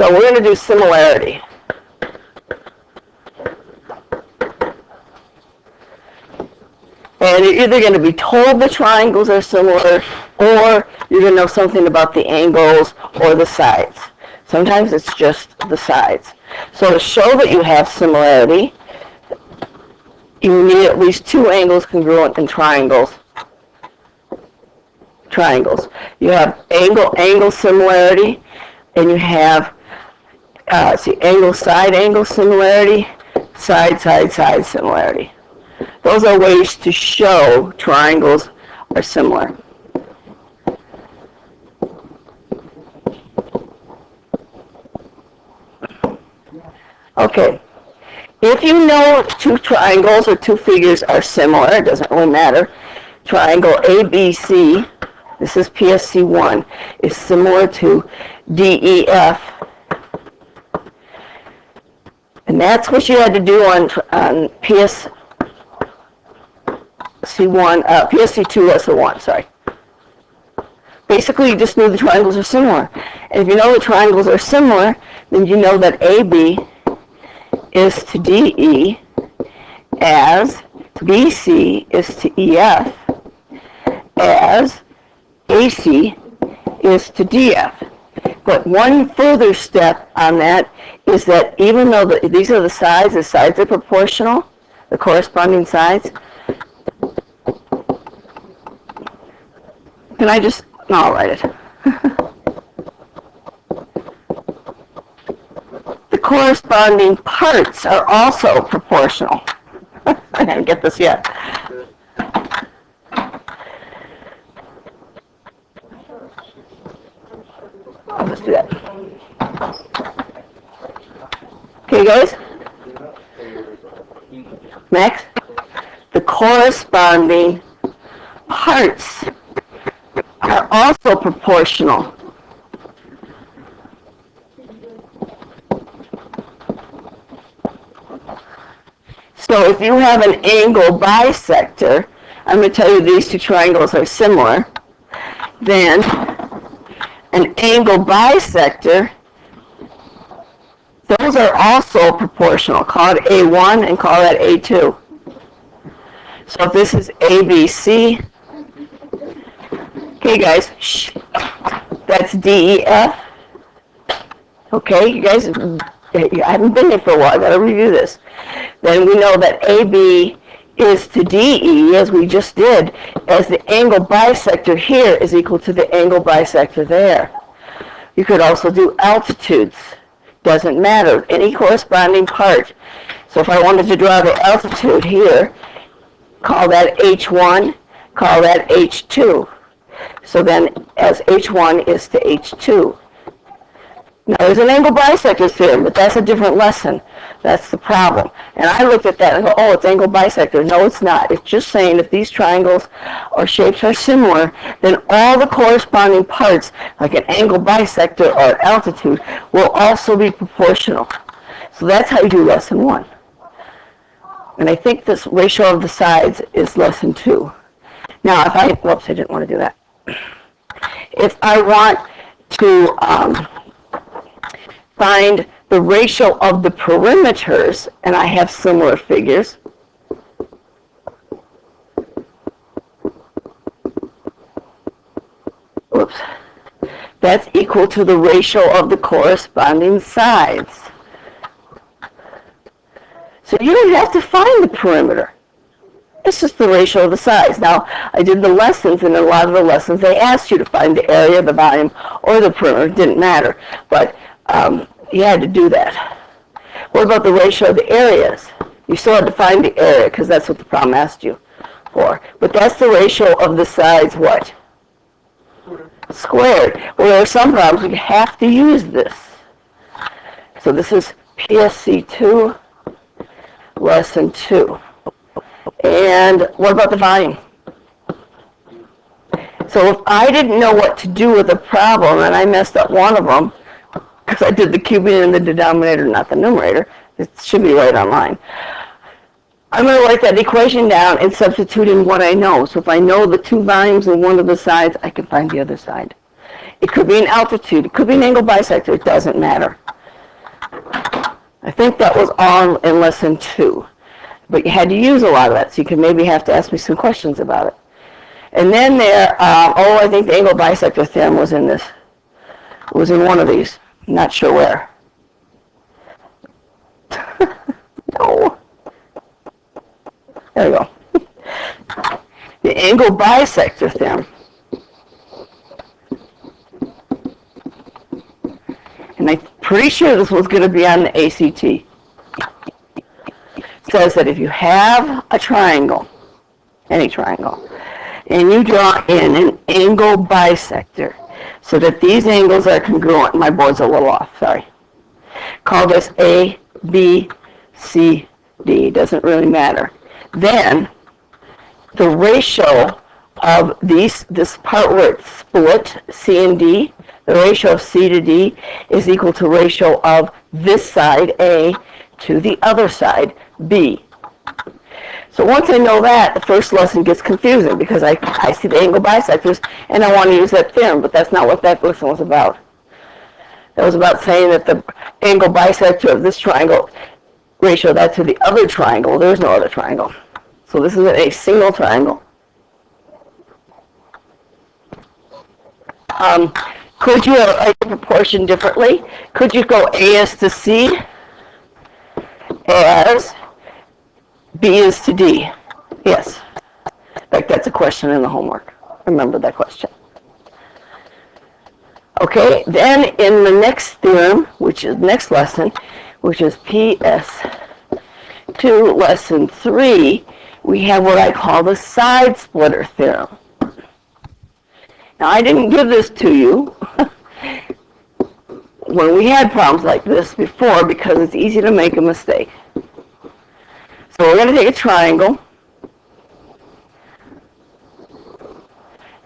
So we're going to do similarity. And you're either going to be told the triangles are similar, or you're going to know something about the angles or the sides. Sometimes it's just the sides. So to show that you have similarity, you need at least two angles congruent in triangles. You have angle similarity, and you have angle similarity, side similarity. Those are ways to show triangles are similar. Okay. If you know two triangles or two figures are similar, it doesn't really matter. Triangle ABC, this is PSC1, is similar to DEF. And that's what you had to do on PSC2 lesson 1, sorry. Basically, you just knew the triangles are similar. And if you know the triangles are similar, then you know that AB is to DE as BC is to EF as AC is to DF. But one further step on that is that even though these are the sides are proportional, the corresponding sides. Can I just, no, I'll write it. The corresponding parts are also proportional. I didn't get this yet. I'll just do that. Okay, guys? Next, the corresponding parts are also proportional. So if you have an angle bisector, I'm going to tell you these two triangles are similar, then an angle bisector, those are also proportional. Call it A1 and call that A2. So if this is ABC, okay guys, that's DEF. Okay, you guys, I haven't been here for a while, I've got to review this. Then we know that AB is to DE, as we just did, as the angle bisector here is equal to the angle bisector there. You could also do altitudes. Doesn't matter, any corresponding part. So if I wanted to draw the altitude here, call that H1, call that H2. So then as H1 is to H2. Now there's an angle bisector theorem, but that's a different lesson. That's the problem. And I looked at that and go, oh, it's angle bisector. No, it's not. It's just saying if these triangles or shapes are similar, then all the corresponding parts, like an angle bisector or altitude, will also be proportional. So that's how you do lesson 1. And I think this ratio of the sides is lesson 2. Now, if I, whoops, I didn't want to do that. If I want to find the ratio of the perimeters, and I have similar figures, whoops, that's equal to the ratio of the corresponding sides. So you don't have to find the perimeter. It's just the ratio of the sides. Now, I did the lessons, and in a lot of the lessons, they asked you to find the area, the volume, or the perimeter. It didn't matter. But you had to do that. What about the ratio of the areas? You still had to find the area, because that's what the problem asked you for. But that's the ratio of the sides, what? Squared. Well, there are some problems you have to use this. So this is PSC2, lesson 2. And what about the volume? So if I didn't know what to do with a problem, and I messed up one of them, because I did the cubing in the denominator, not the numerator, it should be right online, I'm going to write that equation down and substitute in what I know. So if I know the two volumes and one of the sides, I can find the other side. It could be an altitude. It could be an angle bisector. It doesn't matter. I think that was all in lesson 2. But you had to use a lot of that, so you could maybe have to ask me some questions about it. And then there, I think the angle bisector theorem was in this. It was in one of these. Not sure where. No. There we go. The angle bisector theorem. And I'm pretty sure this was going to be on the ACT. It says that if you have a triangle, any triangle, and you draw in an angle bisector so that these angles are congruent, my board's a little off, sorry. Call this A, B, C, D, doesn't really matter. Then the ratio of this part where it's split, C and D, the ratio of C to D is equal to ratio of this side, A, to the other side, B. So once I know that, the first lesson gets confusing because I see the angle bisectors and I want to use that theorem, but that's not what that lesson was about. That was about saying that the angle bisector of this triangle ratio that to the other triangle. There's no other triangle. So this is a single triangle. Could you write the proportion differently? Could you go A is to C as B is to D? Yes. In fact, that's a question in the homework. Remember that question. Okay, then in the next theorem, which is next lesson, which is PS2 lesson 3, we have what I call the side splitter theorem. Now, I didn't give this to you when we had problems like this before because it's easy to make a mistake. So we're going to take a triangle,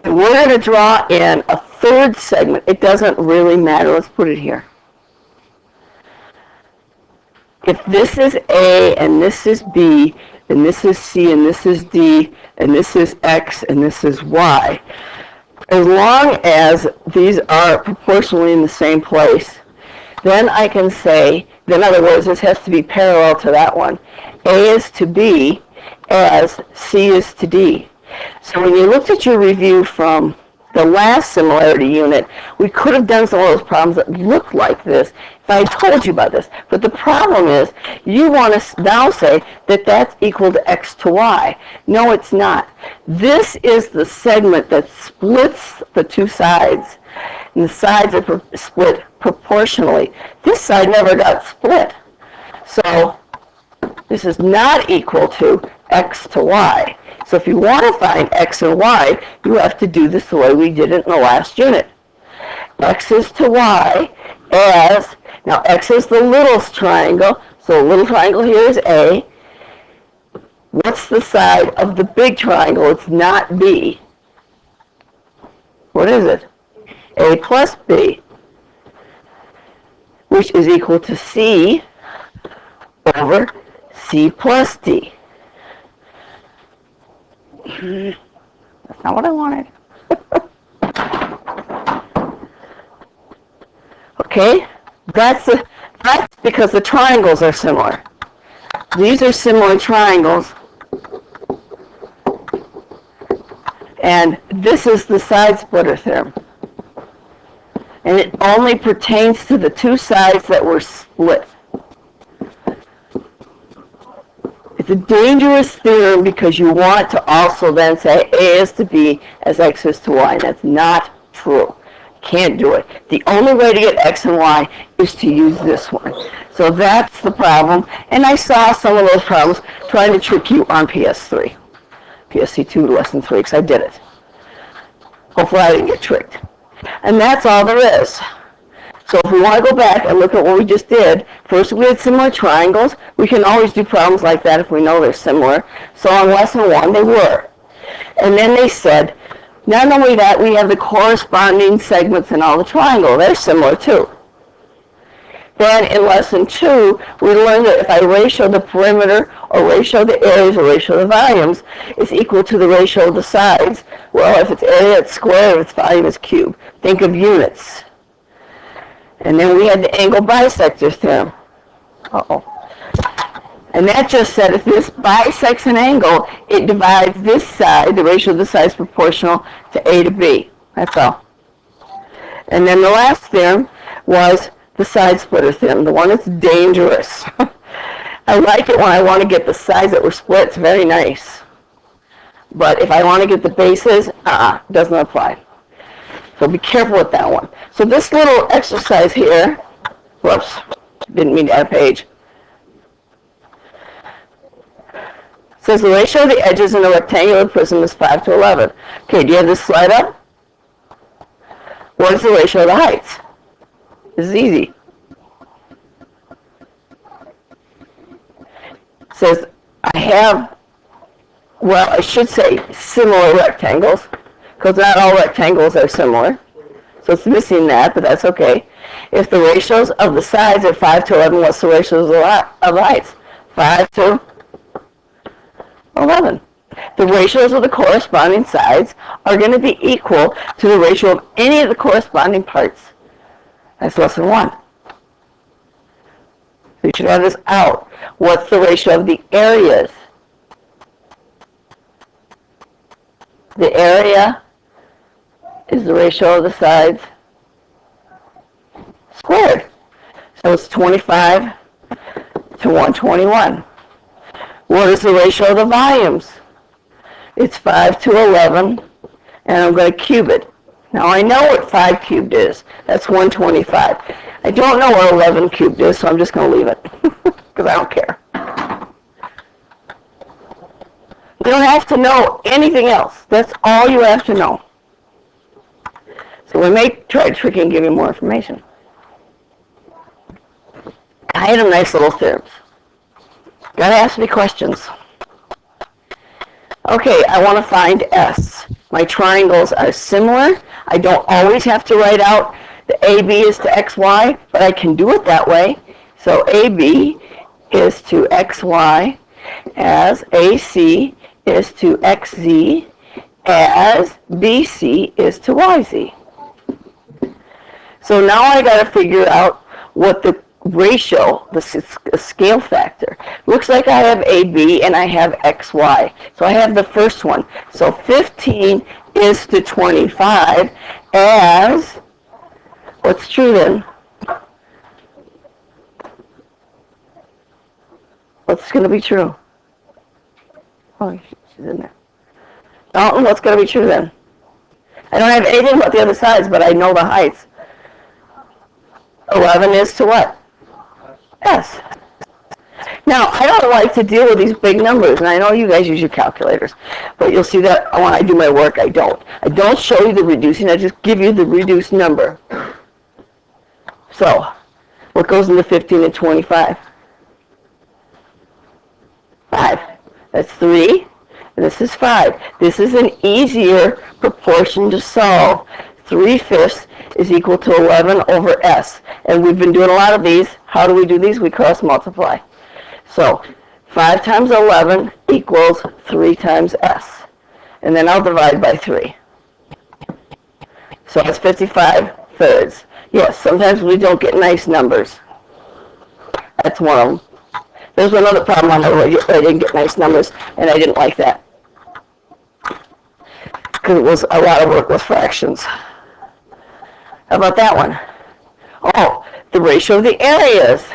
and we're going to draw in a third segment. It doesn't really matter. Let's put it here. If this is A, and this is B, and this is C, and this is D, and this is X, and this is Y, as long as these are proportionally in the same place, then I can say, in other words, this has to be parallel to that one. A is to B as C is to D. So when you looked at your review from the last similarity unit, we could have done some of those problems that looked like this if I told you about this. But the problem is, you want to now say that that's equal to X to Y. No, it's not. This is the segment that splits the two sides. And the sides are split proportionally. This side never got split. So this is not equal to X to Y. So if you want to find X and Y, you have to do this the way we did it in the last unit. X is to Y as, now X is the littlest triangle, so the little triangle here is A. What's the side of the big triangle? It's not B. What is it? A plus B, which is equal to C over C plus D. That's not what I wanted. Okay, that's because the triangles are similar. These are similar triangles. And this is the side splitter theorem. And it only pertains to the two sides that were split. It's a dangerous theorem because you want to also then say A is to B as X is to Y. And that's not true. Can't do it. The only way to get X and Y is to use this one. So that's the problem. And I saw some of those problems trying to trick you on PS3. PSC2 lesson 3, because I did it. Hopefully I didn't get tricked. And that's all there is. So if we want to go back and look at what we just did, first we had similar triangles. We can always do problems like that if we know they're similar. So on lesson 1, they were. And then they said, not only that, we have the corresponding segments in all the triangle. They're similar too. Then in lesson 2, we learned that if I ratio the perimeter or ratio of the areas or ratio of the volumes is equal to the ratio of the sides. Well, if it's area, it's square. If it's volume, it's cube. Think of units. And then we had the angle bisector theorem. Uh-oh. And that just said if this bisects an angle, it divides this side, the ratio of the sides proportional to A to B. That's all. And then the last theorem was the side splitter theorem, the one that's dangerous. I like it when I want to get the sides that were split. It's very nice. But if I want to get the bases, doesn't apply. So be careful with that one. So this little exercise here, whoops, didn't mean to add a page. Says the ratio of the edges in a rectangular prism is 5 to 11. Okay, do you have this slide up? What is the ratio of the heights? This is easy. It says I have, well, I should say similar rectangles, because not all rectangles are similar. So it's missing that, but that's okay. If the ratios of the sides are 5 to 11, what's the ratios of the heights? 5 to 11. The ratios of the corresponding sides are going to be equal to the ratio of any of the corresponding parts. That's lesson 1. So you should have this out. What's the ratio of the areas? The area is the ratio of the sides squared. So it's 25 to 121. What is the ratio of the volumes? It's 5 to 11, and I'm going to cube it. Now I know what 5 cubed is. That's 125. I don't know what 11 cubed is, so I'm just going to leave it, because I don't care. You don't have to know anything else. That's all you have to know. So we may try to trick you and give you more information. I had a nice little theorems. Got to ask me questions. Okay, I want to find S. My triangles are similar. I don't always have to write out the AB is to XY, but I can do it that way. So AB is to XY as AC is to XZ as BC is to YZ. So now I got to figure out what the ratio, the scale factor. Looks like I have AB and I have XY. So I have the first one. So 15 is to 25 as, what's true then? What's going to be true? Oh, she's in there. Dalton, what's going to be true then? I don't have anything about the other sides, but I know the heights. 11 is to what? S. Now, I don't like to deal with these big numbers, and I know you guys use your calculators, but you'll see that when I do my work, I don't. I don't show you the reducing, I just give you the reduced number. So, what goes into 15 and 25? 5. That's 3, and this is 5. This is an easier proportion to solve. 3/5 is equal to 11 over S. And we've been doing a lot of these. How do we do these? We cross multiply. So 5 times 11 equals 3 times S. And then I'll divide by 3. So it's 55 thirds. Yes, sometimes we don't get nice numbers. That's one of them. There's another problem on there where I didn't get nice numbers, and I didn't like that. Because it was a lot of work with fractions. How about that one? Oh, the ratio of the areas.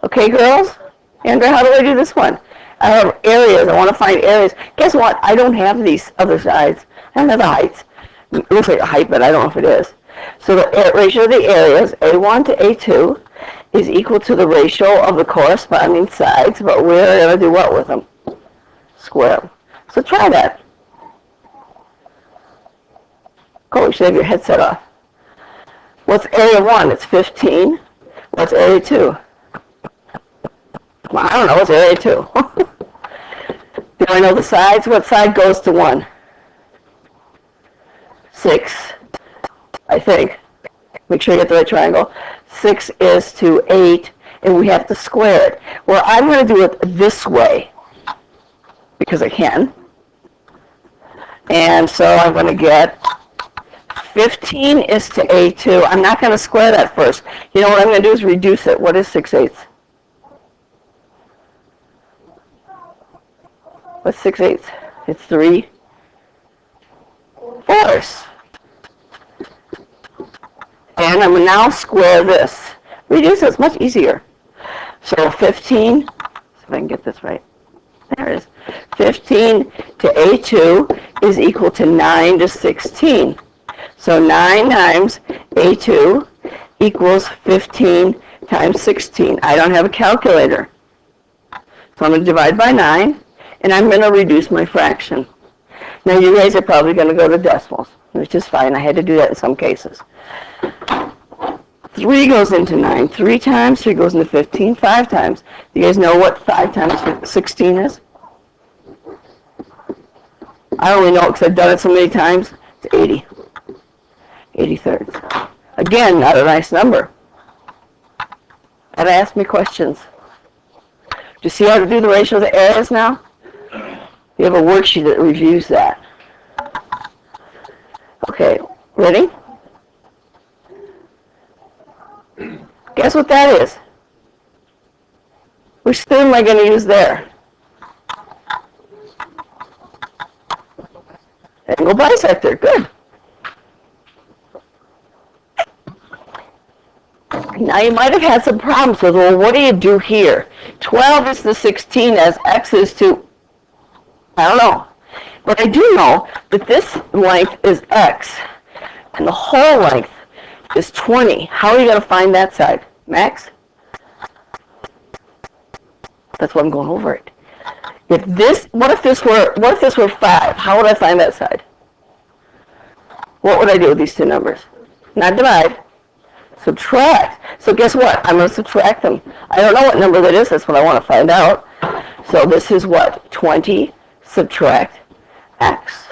Okay, girls? Andrea, how do I do this one? I have areas. I want to find areas. Guess what? I don't have these other sides. I don't have the heights. It looks like a height, but I don't know if it is. So the ratio of the areas, A1 to A2, is equal to the ratio of the corresponding sides, but we're going to do what with them? Square them. So try that. Cool, you should have your headset off. What's area 1? It's 15. What's area 2? Well, I don't know. What's area 2? Do I know the sides? What side goes to 1? 6, I think. Make sure you get the right triangle. 6 is to 8, and we have to square it. Well, I'm going to do it this way because I can. And so I'm going to get 15 is to A2. I'm not going to square that first. You know what I'm going to do is reduce it. What is 6/8? What's 6/8? It's 3/4. And I'm going to now square this. Reduce it's much easier. So 15, see if I can get this right. There it is. 15 to A2 is equal to 9 to 16. So 9 times A2 equals 15 times 16. I don't have a calculator. So I'm going to divide by 9, and I'm going to reduce my fraction. Now you guys are probably going to go to decimals, which is fine. I had to do that in some cases. 3 goes into 9 3 times, 3 goes into 15 5 times. Do you guys know what 5 times 16 is? I only know it because I've done it so many times. It's 80. 80/3. Again, not a nice number. Gotta ask me questions. Do you see how to do the ratio of the areas now? You have a worksheet that reviews that. Okay, ready? Guess what that is? Which theorem am I going to use there? Angle bisector. Good. Now you might have had some problems with, well, what do you do here? 12 is to 16 as x is to, I don't know. But I do know that this length is x, and the whole length is 20. How are you going to find that side? Max? That's why I'm going over it. What if this were 5? How would I find that side? What would I do with these two numbers? Not divide. Subtract. So guess what? I'm going to subtract them. I don't know what number that is. That's what I want to find out. So this is what? 20 subtract x.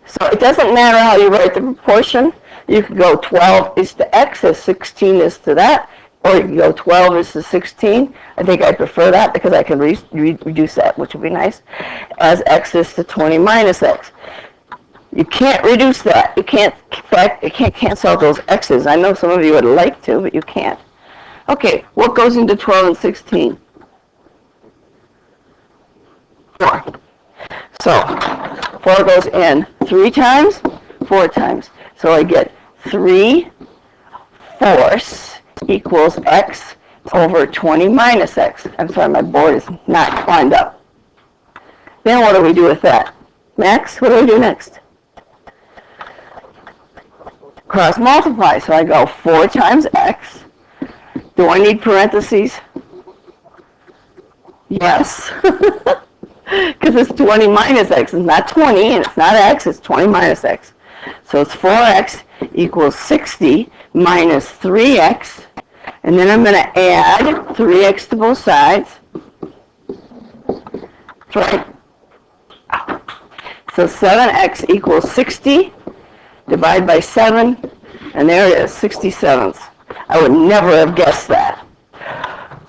So it doesn't matter how you write the proportion. You can go 12 is to x as 16 is to that, or you can go 12 is to 16. I think I prefer that because I can reduce that, which would be nice, as x is to 20 minus x. You can't reduce that. You can't cancel out those x's. I know some of you would like to, but you can't. Okay, what goes into 12 and 16? 4. So 4 goes in 3 times, 4 times. So I get 3/4 equals x over 20 minus x. I'm sorry, my board is not lined up. Then what do we do with that? Max, what do we do next? Cross multiply. So I go 4 times x. Do I need parentheses? Yes. Because it's 20 minus x. It's not 20, and it's not x. It's 20 minus x. So it's 4x equals 60 minus 3x. And then I'm going to add 3x to both sides. That's right. So 7x equals 60. Divide by 7. And there it is, 67ths. I would never have guessed that.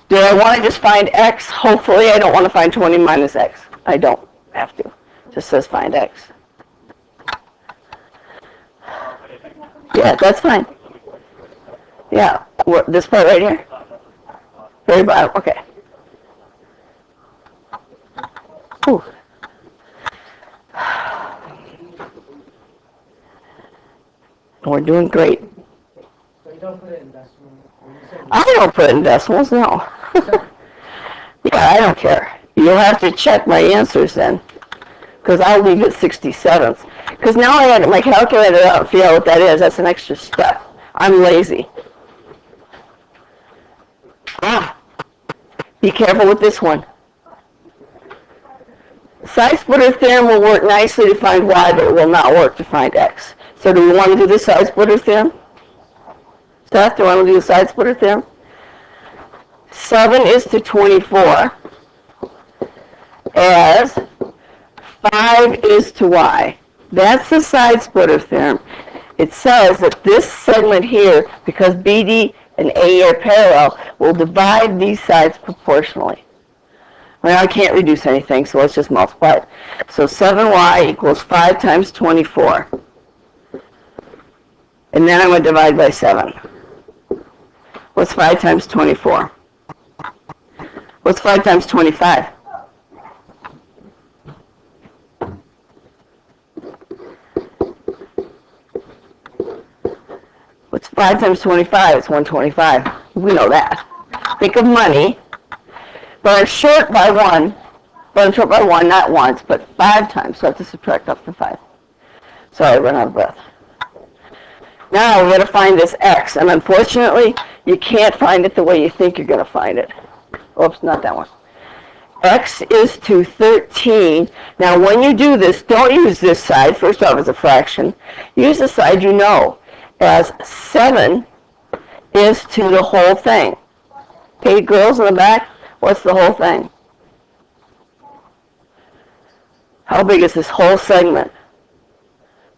Do I want to just find x? Hopefully I don't want to find 20 minus x. I don't have to. It just says find x. Yeah, that's fine. Yeah, this part right here? Very bottom, okay. Ooh. We're doing great. So you don't put it in decimals? I don't put it in decimals, no. Yeah, I don't care. You'll have to check my answers then, because I'll leave it 67ths. Because now I got my calculator out and figure out what that is. That's an extra step. I'm lazy. Be careful with this one. Side splitter theorem will work nicely to find y, but it will not work to find x. So do we want to do the side splitter theorem? Seth, do you want to do the side splitter theorem? 7 is to 24 as 5 is to y. That's the side splitter theorem. It says that this segment here, because BD and AE are parallel, we'll divide these sides proportionally. Well, I can't reduce anything, so let's just multiply it. So 7y equals 5 times 24. And then I'm going to divide by 7. What's 5 times 24? What's 5 times 25? What's 5 times 25? It's 125. We know that. Think of money. But I'm short by 1. But I'm short by 1, not once, but 5 times. So I have to subtract up to 5. Sorry, I ran out of breath. Now we're going to find this x. And unfortunately, you can't find it the way you think you're going to find it. Oops, not that one. X is to 13. Now when you do this, don't use this side, first off, as a fraction. Use the side you know, as 7 is to the whole thing. Okay, girls in the back, what's the whole thing? How big is this whole segment?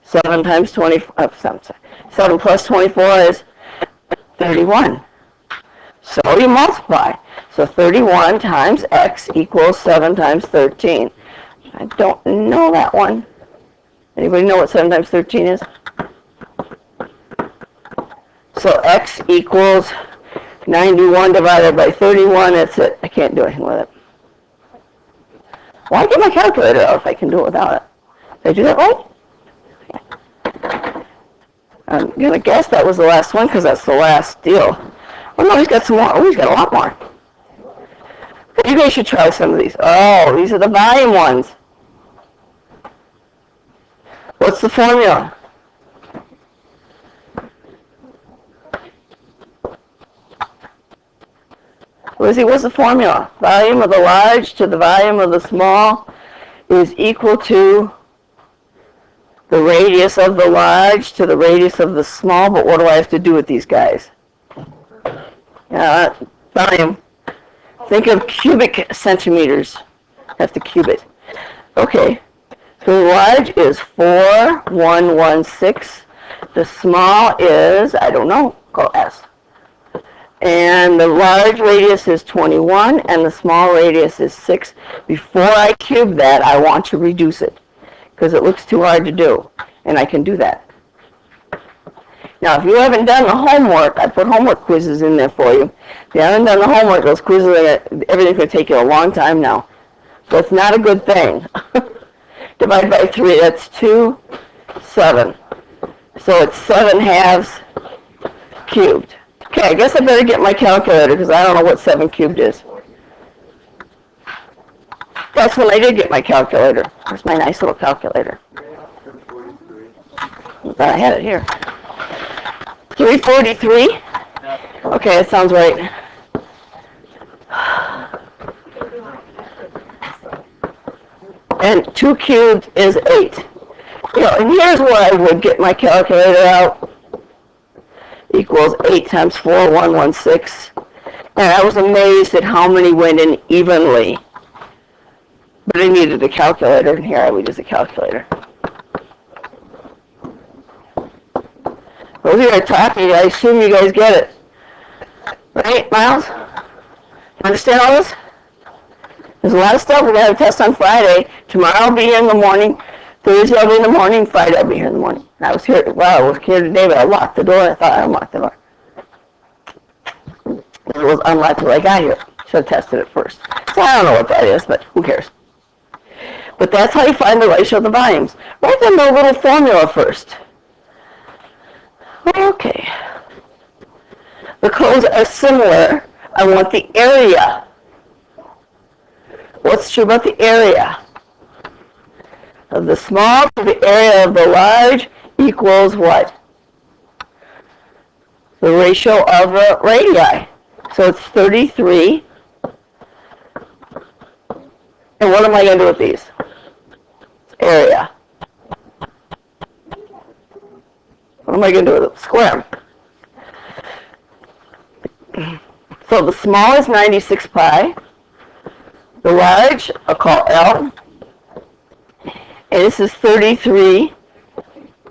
7 times 20, 7 plus 24 is 31. So you multiply. So 31 times x equals 7 times 13. I don't know that one. Anybody know what 7 times 13 is? So x equals 91 divided by 31. That's it. I can't do anything with it. Why get my calculator out if I can do it without it? Did I do that right? I'm going to guess that was the last one because that's the last deal. Oh, no, he's got some more. Oh, he's got a lot more. You guys should try some of these. Oh, these are the volume ones. What's the formula? Lizzie, what's the formula? Volume of the large to the volume of the small is equal to the radius of the large to the radius of the small, but what do I have to do with these guys? Volume. Think of cubic centimeters. Have to cube it. Okay. So the large is 4116. The small is, I don't know, call S. And the large radius is 21, and the small radius is 6. Before I cube that, I want to reduce it, because it looks too hard to do, and I can do that. Now, if you haven't done the homework, I put homework quizzes in there for you. If you haven't done the homework, those quizzes, everything's going to take you a long time now. So it's not a good thing. Divide by 3, that's 2, 7. So it's 7 halves cubed. Okay, I guess I better get my calculator because I don't know what 7 cubed is. That's when I did get my calculator. Here's my nice little calculator. I thought I had it here. 343? Okay, that sounds right. And 2 cubed is 8. You know, and here's where I would get my calculator out. Equals 8 times 4, 116. And I was amazed at how many went in evenly. But I needed a calculator, and here I would use a calculator. Those of you are talking, I assume you guys get it. Right, Miles? You understand all this? There's a lot of stuff. We're going to have a test on Friday. Tomorrow I'll be here in the morning. Thursday I'll be in the morning. Friday I'll be here in the morning. And I was here, I was here today, but I locked the door, and I thought I unlocked the door. It was unlocked when I got here. Should have tested it first. So I don't know what that is, but who cares? But that's how you find the ratio of the volumes. Write down the little formula first. Okay. The codes are similar. I want the area. What's true about the area? Of the small to the area of the large equals what? The ratio of the radii. So it's 33. And what am I going to do with these? Area. What am I going to do with it? Square them. So the small is 96 pi. The large, I'll call L. And this is 33.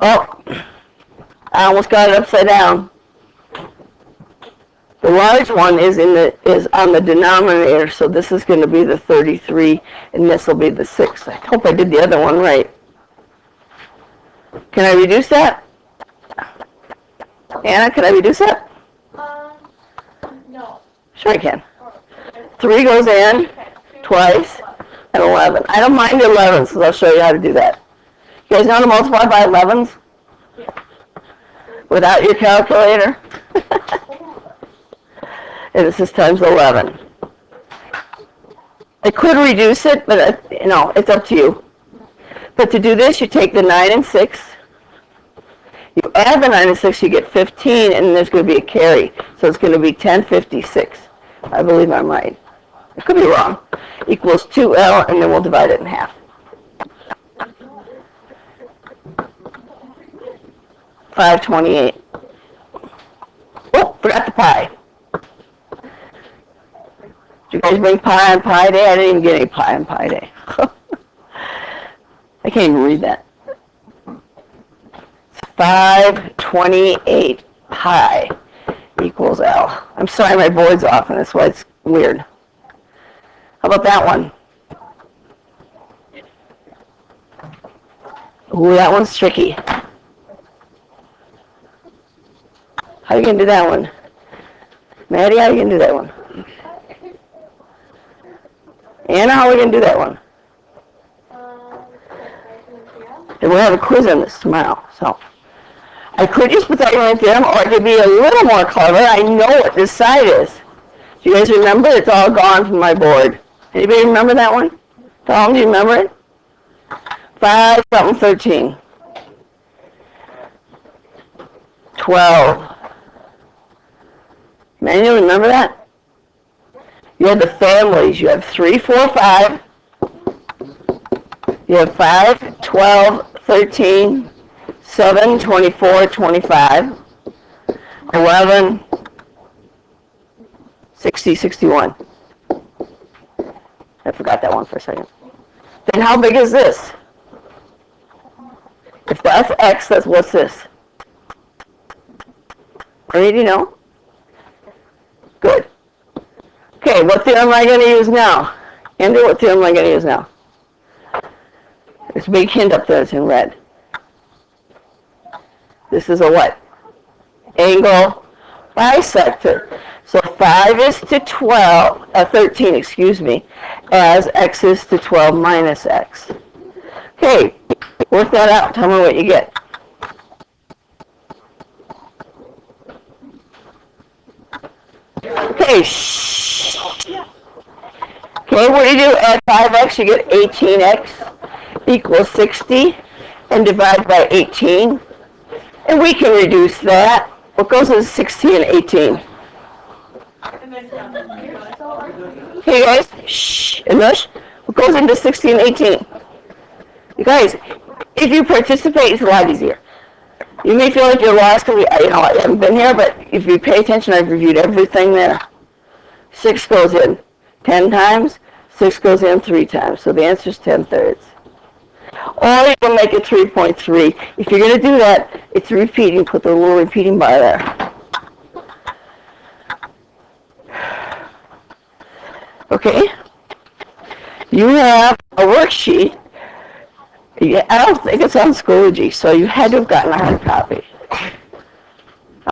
Oh, I almost got it upside down. The large one is on the denominator, so this is going to be the 33, and this will be the 6. I hope I did the other one right. Can I reduce that? Anna, can I reduce that? No. Sure I can. 3 goes in twice, and 11. I don't mind 11s, so I'll show you how to do that. You guys know how to multiply by 11s? Without your calculator? And this is times 11. I could reduce it, but it's up to you. But to do this, you take the 9 and 6. You add the 9 and 6, you get 15, and there's going to be a carry. So it's going to be 1056. I believe I'm right. I could be wrong. Equals 2L, and then we'll divide it in half. 528. Oh, forgot the pi. Did you guys bring pi on pi day? I didn't even get any pi on pi day. I can't even read that. 528 pi equals L. I'm sorry, my board's off, and that's why it's weird. How about that one? Ooh, that one's tricky. How are you going to do that one? Maddie, how are you going to do that one? Anna, how are we going to do that one? And we'll have a quiz on this tomorrow, so. I could use Pythagorean theorem, or I could be a little more clever. I know what this side is. Do you guys remember? It's all gone from my board. Anybody remember that one? Tom, do you remember it? 5 something 13. 12. Manuel, remember that? You have the families. You have 3, 4, 5. You have 5, 12, 13, 7, 24, 25, 11, 60, 61. I forgot that one for a second. Then how big is this? If that's X, that's what's this? Any do you know? Good. Okay, what theorem am I going to use now? Andrew, what theorem am I going to use now? There's a big hint up there, it's in red. This is a what? Angle bisector. So 5 is to 13, excuse me, as x is to 12 minus x. Okay, work that out. Tell me what you get. Okay, shh. Okay, what do you do? Add 5x, you get 18x equals 60, and divide by 18. And we can reduce that. What goes into 16 and 18? Hey guys, shh, English. What goes into 16 and 18? You guys, if you participate, it's a lot easier. You may feel like you're lost because I haven't been here, but if you pay attention, I've reviewed everything there. 6 goes in 10 times, 6 goes in 3 times. So the answer is 10/3. Or you can make it 3.3. If you're going to do that, it's repeating. Put the little repeating bar there. Okay? You have a worksheet. I don't think it's on Schoology, so you had to have gotten a hard copy.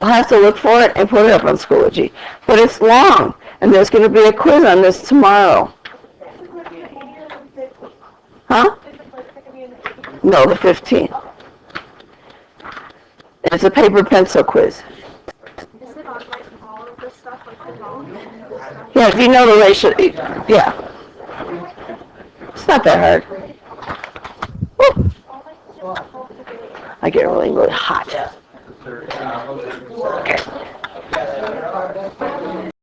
I'll have to look for it and put it up on Schoology. But it's long, and there's going to be a quiz on this tomorrow. Huh? No, the 15th. It's a paper pencil quiz. Is it on like all of this stuff, like the volume? Yeah, if you know the ratio, yeah. It's not that hard. Woo. I get really, really hot. Okay.